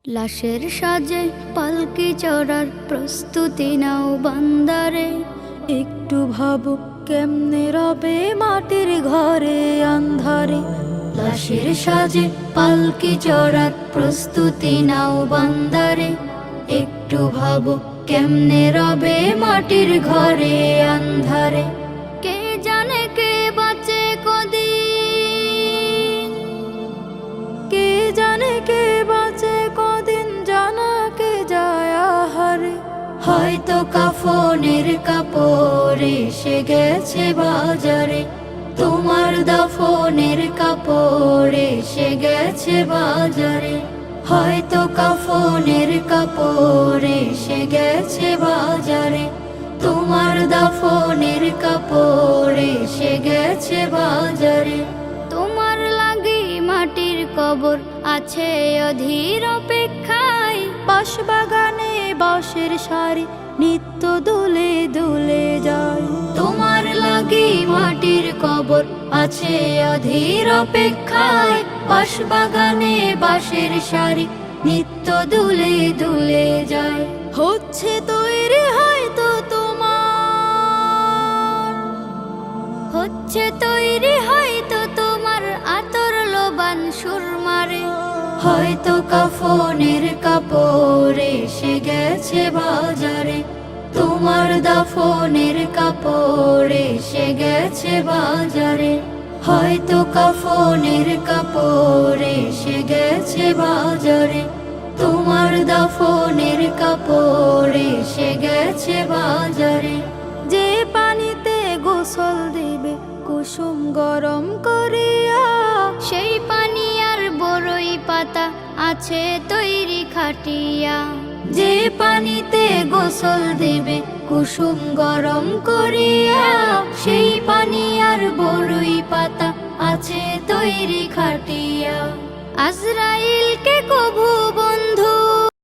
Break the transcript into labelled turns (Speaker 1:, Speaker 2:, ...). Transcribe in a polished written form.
Speaker 1: লাশের সাজে পালকি চড়ার প্রস্তুতি নাও বান্দারে। একটু ভাবো কেমনে রবে মাটির ঘরে আন্ধারে। লাশের সাজে পালকি চড়ার প্রস্তুতি নাও বান্দারে। একটু ভাবো কেমনে রবে মাটির ঘরে আন্ধারে। কে জানে কে বাঁচে কদিন, কে জানে কে বাঁচে কদিন, জানা কে যায় আহারে। হয়তো কাফনের কাপড় এসে গেছে বাজারে, তোমার দাফনের কাপড় এসে গেছে বাজারে। হয়তো কাফনের কাপড় এসে গেছে বাজারে, তোমার দাফনের কাপড় এসে গেছে বাজারে। তোমার লাগি মাটির কবর আছে অধীর অপেক্ষায়। বাঁশবাগানে বাঁশের সারি নিত্য দুলে দুলে যায়। তোমার লাগি মাটির কবর আছে অধীর অপেক্ষায়। বাঁশবাগানে বাঁশের সারি নিত্য দুলে দুলে যায়। হচ্ছে তৈরি হয়তো তোমার, হচ্ছে তৈরি হয়তো তোমার আতর লোবান সুরমারে। হয়তো কাফনের কাপড় এসে গেছে বাজারে, তোমার দাফনের কাপড় এসে গেছে বাজারে। হয়তো কাফনের কাপড় এসে গেছে বাজারে, তোমার দাফনের কাপড় এসে গেছে বাজারে। যে পানিতে গোসল দিবে কুসুম গরম করিয়া, সেই পানি আর বড়ই পাতা আছে তৈরি খাটিয়া। যে পানিতে গোসল দিবে কুসুম গরম করিয়া, সেই পানি আর বড়ই পাতা আছে তৈরি খাটিয়া। আজরাইলকে কভু বন্ধু